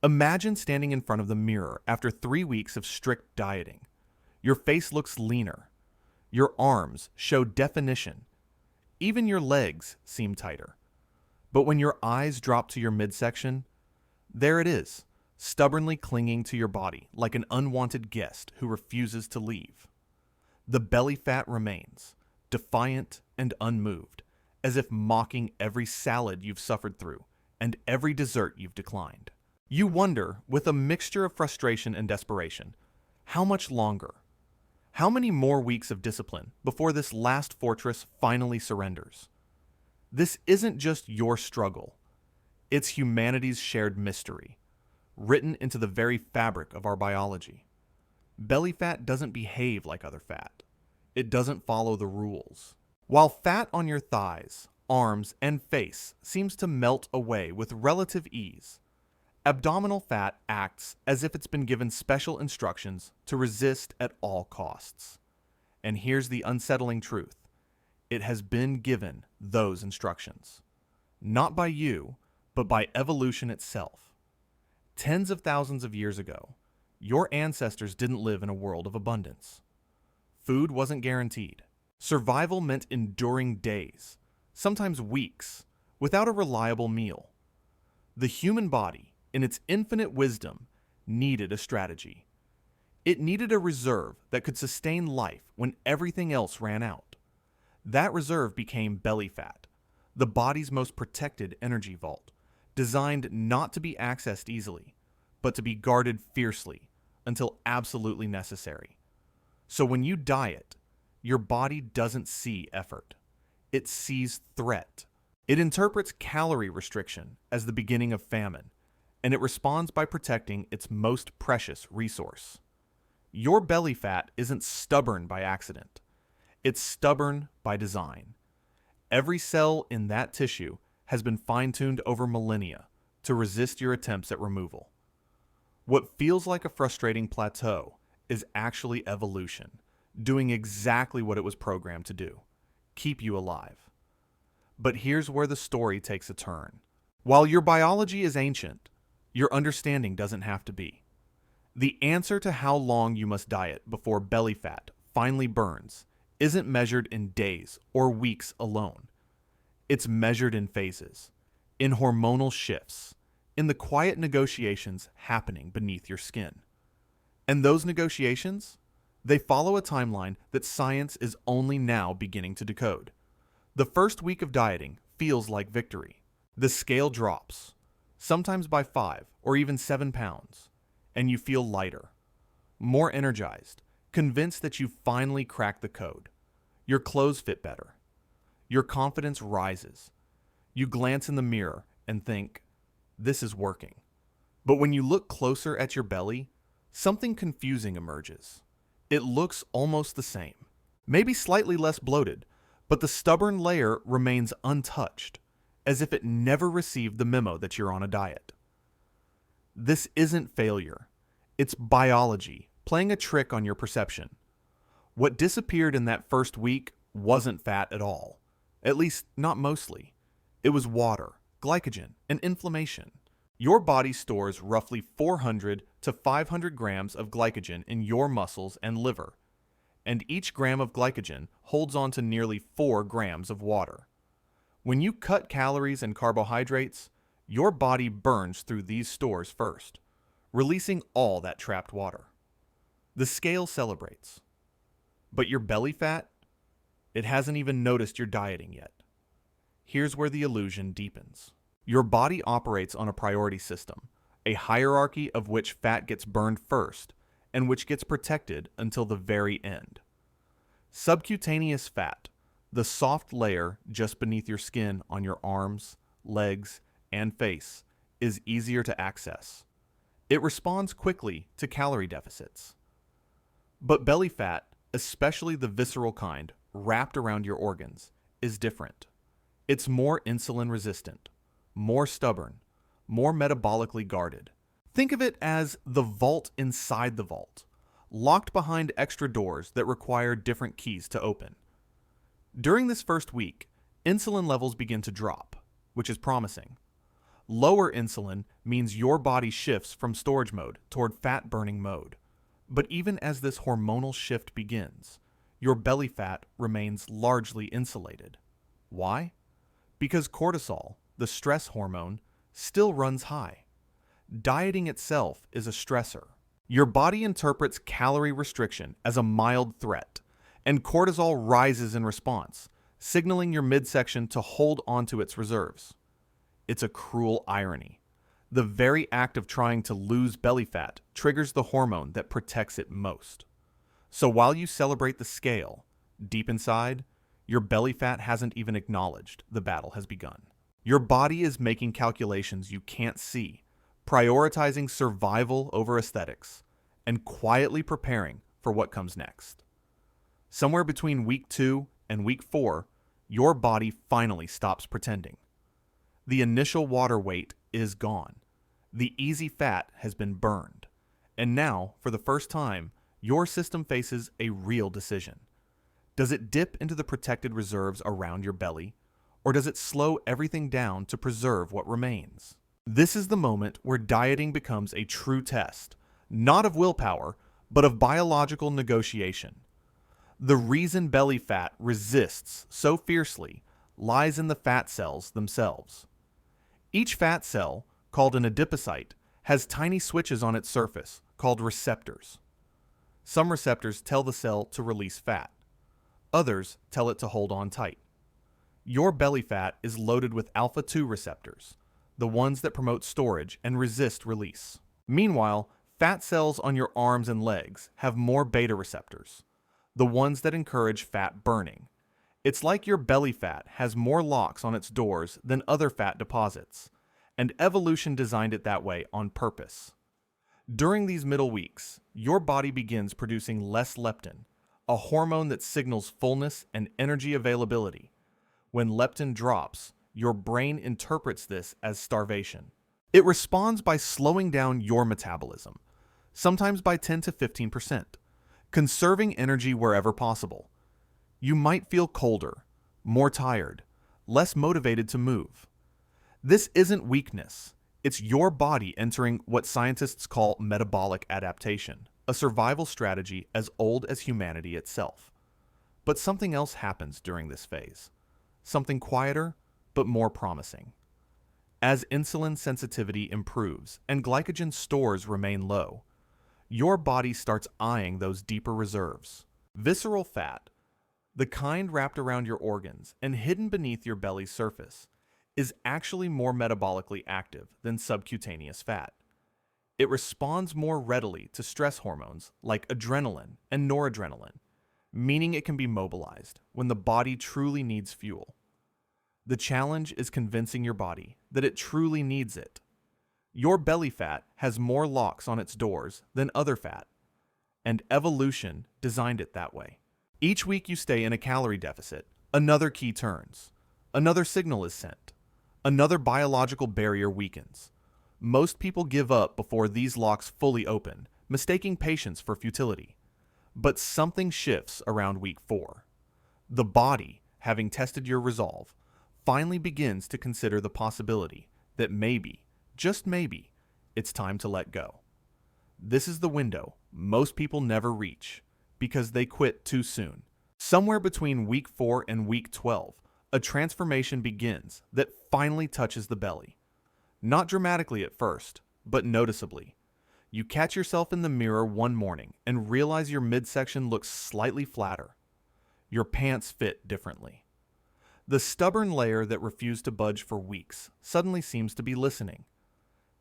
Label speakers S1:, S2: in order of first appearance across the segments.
S1: Imagine standing in front of the mirror after 3 weeks of strict dieting. Your face looks leaner. Your arms show definition. Even your legs seem tighter. But when your eyes drop to your midsection, there it is, stubbornly clinging to your body like an unwanted guest who refuses to leave. The belly fat remains, defiant and unmoved, as if mocking every salad you've suffered through and every dessert you've declined. You wonder, with a mixture of frustration and desperation, how much longer? How many more weeks of discipline before this last fortress finally surrenders? This isn't just your struggle. It's humanity's shared mystery, written into the very fabric of our biology. Belly fat doesn't behave like other fat. It doesn't follow the rules. While fat on your thighs, arms, and face seems to melt away with relative ease, abdominal fat acts as if it's been given special instructions to resist at all costs. And here's the unsettling truth. It has been given those instructions. Not by you, but by evolution itself. Tens of thousands of years ago, your ancestors didn't live in a world of abundance. Food wasn't guaranteed. Survival meant enduring days, sometimes weeks, without a reliable meal. The human body, in its infinite wisdom, needed a strategy. It needed a reserve that could sustain life when everything else ran out. That reserve became belly fat, the body's most protected energy vault, designed not to be accessed easily, but to be guarded fiercely until absolutely necessary. So when you diet, your body doesn't see effort. It sees threat. It interprets calorie restriction as the beginning of famine, and it responds by protecting its most precious resource. Your belly fat isn't stubborn by accident. It's stubborn by design. Every cell in that tissue has been fine-tuned over millennia to resist your attempts at removal. What feels like a frustrating plateau is actually evolution, doing exactly what it was programmed to do: keep you alive. But here's where the story takes a turn. While your biology is ancient, your understanding doesn't have to be. The answer to how long you must diet before belly fat finally burns isn't measured in days or weeks alone. It's measured in phases, in hormonal shifts, in the quiet negotiations happening beneath your skin. And those negotiations, they follow a timeline that science is only now beginning to decode. The first week of dieting feels like victory. The scale drops, sometimes by 5 or even 7 pounds, and you feel lighter, more energized, convinced that you've finally cracked the code. Your clothes fit better. Your confidence rises. You glance in the mirror and think, this is working. But when you look closer at your belly, something confusing emerges. It looks almost the same, maybe slightly less bloated, but the stubborn layer remains untouched, as if it never received the memo that you're on a diet. This isn't failure. It's biology playing a trick on your perception. What disappeared in that first week wasn't fat at all, at least not mostly. It was water, glycogen, and inflammation. Your body stores roughly 400 to 500 grams of glycogen in your muscles and liver, and each gram of glycogen holds on to nearly 4 grams of water. When you cut calories and carbohydrates, your body burns through these stores first, releasing all that trapped water. The scale celebrates. But your belly fat? It hasn't even noticed you're dieting yet. Here's where the illusion deepens. Your body operates on a priority system, a hierarchy of which fat gets burned first and which gets protected until the very end. Subcutaneous fat, the soft layer just beneath your skin on your arms, legs, and face, is easier to access. It responds quickly to calorie deficits. But belly fat, especially the visceral kind wrapped around your organs, is different. It's more insulin resistant, more stubborn, more metabolically guarded. Think of it as the vault inside the vault, locked behind extra doors that require different keys to open. During this first week, insulin levels begin to drop, which is promising. Lower insulin means your body shifts from storage mode toward fat-burning mode. But even as this hormonal shift begins, your belly fat remains largely insulated. Why? Because cortisol, the stress hormone, still runs high. Dieting itself is a stressor. Your body interprets calorie restriction as a mild threat, and cortisol rises in response, signaling your midsection to hold onto its reserves. It's a cruel irony. The very act of trying to lose belly fat triggers the hormone that protects it most. So while you celebrate the scale, deep inside, your belly fat hasn't even acknowledged the battle has begun. Your body is making calculations you can't see, prioritizing survival over aesthetics, and quietly preparing for what comes next. Somewhere between week 2 and week 4, your body finally stops pretending. The initial water weight is gone. The easy fat has been burned. And now, for the first time, your system faces a real decision. Does it dip into the protected reserves around your belly, or does it slow everything down to preserve what remains? This is the moment where dieting becomes a true test, not of willpower, but of biological negotiation. The reason belly fat resists so fiercely lies in the fat cells themselves. Each fat cell, called an adipocyte, has tiny switches on its surface called receptors. Some receptors tell the cell to release fat. Others tell it to hold on tight. Your belly fat is loaded with alpha-2 receptors, the ones that promote storage and resist release. Meanwhile, fat cells on your arms and legs have more beta receptors, the ones that encourage fat burning. It's like your belly fat has more locks on its doors than other fat deposits, and evolution designed it that way on purpose. During these middle weeks, your body begins producing less leptin, a hormone that signals fullness and energy availability. When leptin drops, your brain interprets this as starvation. It responds by slowing down your metabolism, sometimes by 10 to 15%, conserving energy wherever possible. You might feel colder, more tired, less motivated to move. This isn't weakness. It's your body entering what scientists call metabolic adaptation, a survival strategy as old as humanity itself. But something else happens during this phase. Something quieter, but more promising. As insulin sensitivity improves and glycogen stores remain low, your body starts eyeing those deeper reserves. Visceral fat, the kind wrapped around your organs and hidden beneath your belly's surface, is actually more metabolically active than subcutaneous fat. It responds more readily to stress hormones like adrenaline and noradrenaline, meaning it can be mobilized when the body truly needs fuel. The challenge is convincing your body that it truly needs it. Your belly fat has more locks on its doors than other fat, and evolution designed it that way. Each week you stay in a calorie deficit, another key turns, another signal is sent, another biological barrier weakens. Most people give up before these locks fully open, mistaking patience for futility. But something shifts around week 4. The body, having tested your resolve, finally begins to consider the possibility that maybe, just maybe, it's time to let go. This is the window most people never reach because they quit too soon. Somewhere between week 4 and week 12, a transformation begins that finally touches the belly. Not dramatically at first, but noticeably. You catch yourself in the mirror one morning and realize your midsection looks slightly flatter. Your pants fit differently. The stubborn layer that refused to budge for weeks suddenly seems to be listening.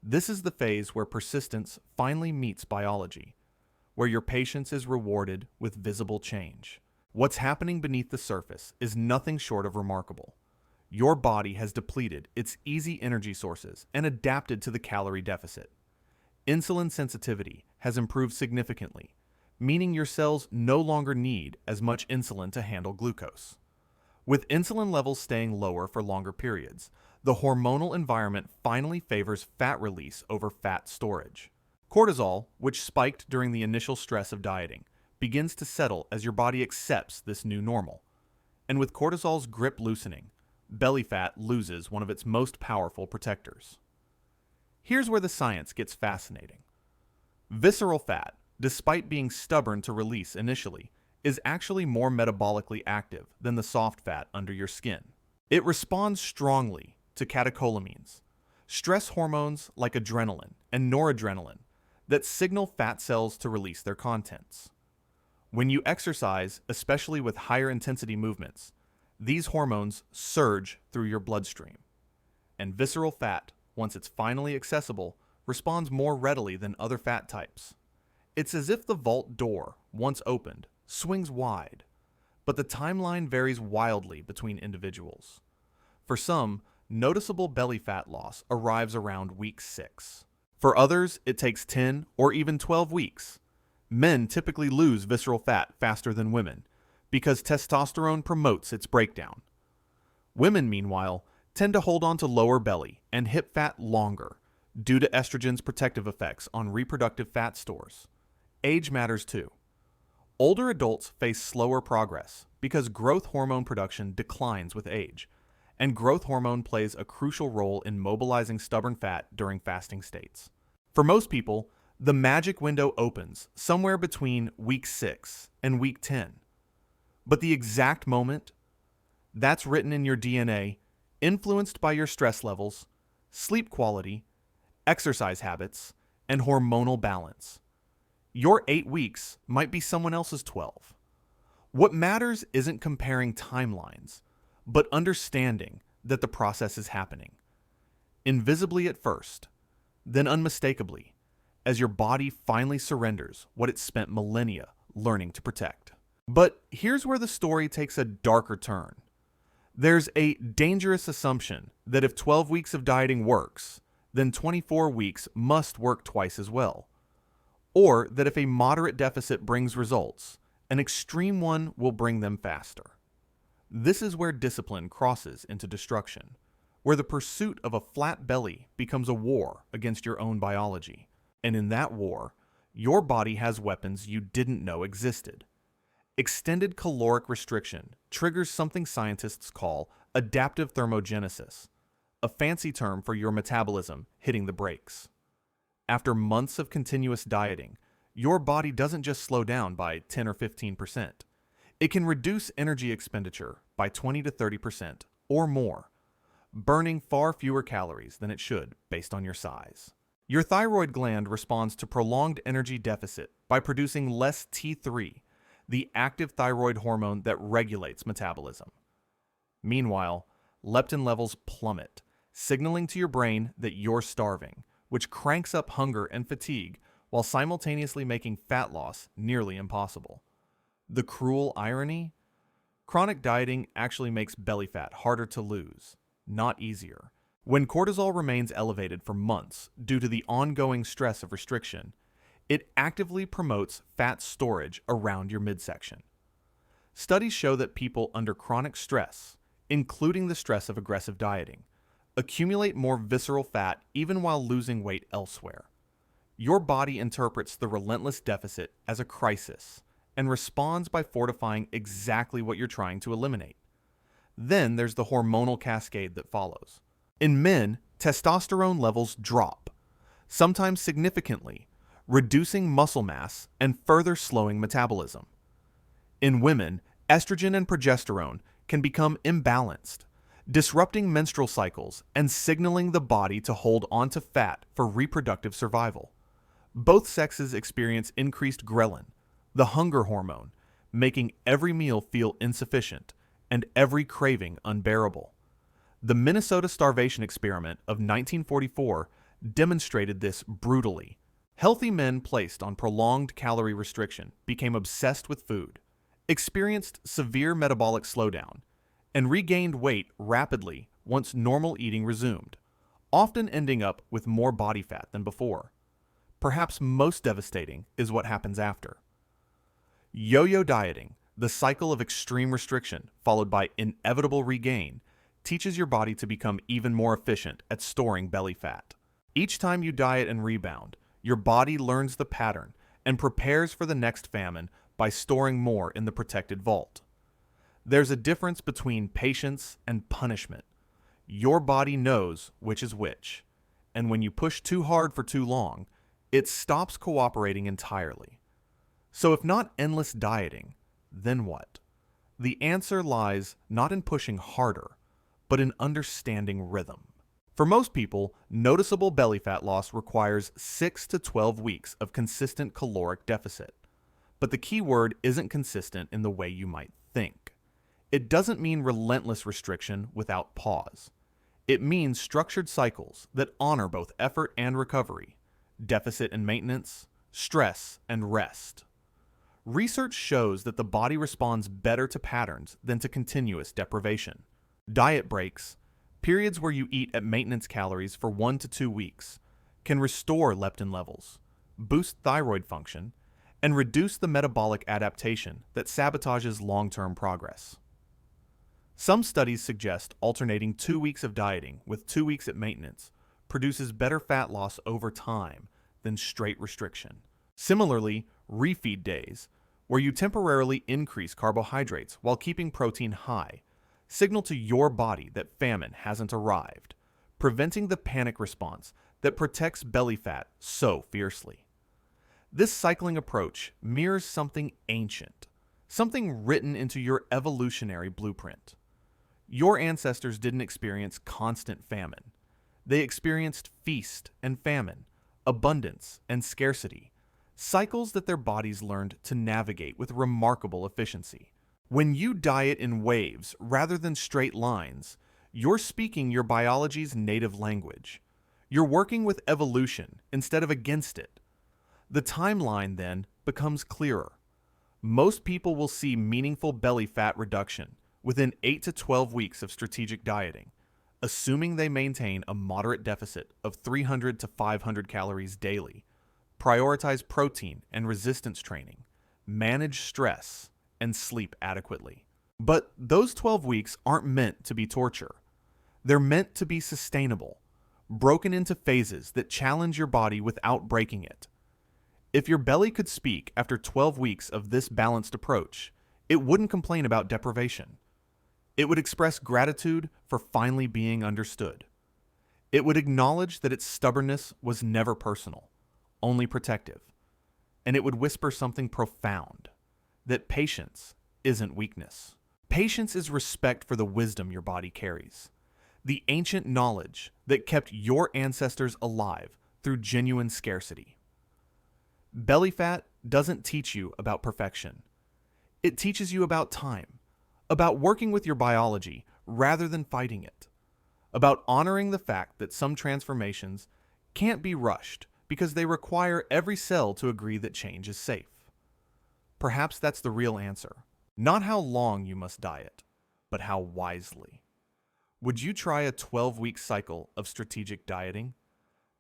S1: This is the phase where persistence finally meets biology, where your patience is rewarded with visible change. What's happening beneath the surface is nothing short of remarkable. Your body has depleted its easy energy sources and adapted to the calorie deficit. Insulin sensitivity has improved significantly, meaning your cells no longer need as much insulin to handle glucose. With insulin levels staying lower for longer periods, the hormonal environment finally favors fat release over fat storage. Cortisol, which spiked during the initial stress of dieting, begins to settle as your body accepts this new normal. And with cortisol's grip loosening, belly fat loses one of its most powerful protectors. Here's where the science gets fascinating. Visceral fat, despite being stubborn to release initially, is actually more metabolically active than the soft fat under your skin. It responds strongly to catecholamines, stress hormones like adrenaline and noradrenaline that signal fat cells to release their contents. When you exercise, especially with higher intensity movements, these hormones surge through your bloodstream. And visceral fat, once it's finally accessible, responds more readily than other fat types. It's as if the vault door, once opened, swings wide, but the timeline varies wildly between individuals. For some, noticeable belly fat loss arrives around week 6. For others, it takes 10 or even 12 weeks. Men typically lose visceral fat faster than women because testosterone promotes its breakdown. Women, meanwhile, tend to hold on to lower belly and hip fat longer due to estrogen's protective effects on reproductive fat stores. Age matters too. Older adults face slower progress because growth hormone production declines with age, and growth hormone plays a crucial role in mobilizing stubborn fat during fasting states. For most people, the magic window opens somewhere between week 6 and week 10. But the exact moment, that's written in your DNA, influenced by your stress levels, sleep quality, exercise habits, and hormonal balance. Your 8 weeks might be someone else's 12. What matters isn't comparing timelines, but understanding that the process is happening. Invisibly at first, then unmistakably, as your body finally surrenders what it spent millennia learning to protect. But here's where the story takes a darker turn. There's a dangerous assumption that if 12 weeks of dieting works, then 24 weeks must work twice as well. Or that if a moderate deficit brings results, an extreme one will bring them faster. This is where discipline crosses into destruction, where the pursuit of a flat belly becomes a war against your own biology. And in that war, your body has weapons you didn't know existed. Extended caloric restriction triggers something scientists call adaptive thermogenesis, a fancy term for your metabolism hitting the brakes. After months of continuous dieting, your body doesn't just slow down by 10 or 15%. It can reduce energy expenditure by 20 to 30% or more, burning far fewer calories than it should based on your size. Your thyroid gland responds to prolonged energy deficit by producing less T3, the active thyroid hormone that regulates metabolism. Meanwhile, leptin levels plummet, signaling to your brain that you're starving, which cranks up hunger and fatigue while simultaneously making fat loss nearly impossible. The cruel irony? Chronic dieting actually makes belly fat harder to lose, not easier. When cortisol remains elevated for months due to the ongoing stress of restriction, it actively promotes fat storage around your midsection. Studies show that people under chronic stress, including the stress of aggressive dieting, accumulate more visceral fat even while losing weight elsewhere. Your body interprets the relentless deficit as a crisis and responds by fortifying exactly what you're trying to eliminate. Then there's the hormonal cascade that follows. In men, testosterone levels drop, sometimes significantly, reducing muscle mass and further slowing metabolism. In women, estrogen and progesterone can become imbalanced, disrupting menstrual cycles and signaling the body to hold onto fat for reproductive survival. Both sexes experience increased ghrelin, the hunger hormone, making every meal feel insufficient and every craving unbearable. The Minnesota starvation experiment of 1944 demonstrated this brutally. Healthy men placed on prolonged calorie restriction became obsessed with food, experienced severe metabolic slowdown, and regained weight rapidly once normal eating resumed, often ending up with more body fat than before. Perhaps most devastating is what happens after. Yo-yo dieting, the cycle of extreme restriction followed by inevitable regain, teaches your body to become even more efficient at storing belly fat. Each time you diet and rebound, your body learns the pattern and prepares for the next famine by storing more in the protected vault. There's a difference between patience and punishment. Your body knows which is which, And when you push too hard for too long, it stops cooperating entirely. So if not endless dieting, then what? The answer lies not in pushing harder, but in understanding rhythm. For most people, noticeable belly fat loss requires 6 to 12 weeks of consistent caloric deficit. But the key word isn't consistent in the way you might think. It doesn't mean relentless restriction without pause. It means structured cycles that honor both effort and recovery, deficit and maintenance, stress and rest. Research shows that the body responds better to patterns than to continuous deprivation. Diet breaks, periods where you eat at maintenance calories for 1 to 2 weeks, can restore leptin levels, boost thyroid function, and reduce the metabolic adaptation that sabotages long-term progress. Some studies suggest alternating 2 weeks of dieting with 2 weeks at maintenance produces better fat loss over time than straight restriction. Similarly, refeed days, where you temporarily increase carbohydrates while keeping protein high, signal to your body that famine hasn't arrived, preventing the panic response that protects belly fat so fiercely. This cycling approach mirrors something ancient, something written into your evolutionary blueprint. Your ancestors didn't experience constant famine. They experienced feast and famine, abundance and scarcity, cycles that their bodies learned to navigate with remarkable efficiency. When you diet in waves rather than straight lines, you're speaking your biology's native language. You're working with evolution instead of against it. The timeline then becomes clearer. Most people will see meaningful belly fat reduction within 8 to 12 weeks of strategic dieting, assuming they maintain a moderate deficit of 300 to 500 calories daily, prioritize protein and resistance training, manage stress, and sleep adequately. But those 12 weeks aren't meant to be torture. They're meant to be sustainable, broken into phases that challenge your body without breaking it. If your belly could speak after 12 weeks of this balanced approach, it wouldn't complain about deprivation. It would express gratitude for finally being understood. It would acknowledge that its stubbornness was never personal, only protective. And it would whisper something profound, that patience isn't weakness. Patience is respect for the wisdom your body carries, the ancient knowledge that kept your ancestors alive through genuine scarcity. Belly fat doesn't teach you about perfection. It teaches you about time, about working with your biology rather than fighting it, about honoring the fact that some transformations can't be rushed because they require every cell to agree that change is safe. Perhaps that's the real answer. Not how long you must diet, but how wisely. Would you try a 12-week cycle of strategic dieting?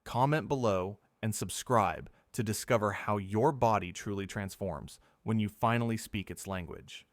S1: Comment below and subscribe to discover how your body truly transforms when you finally speak its language.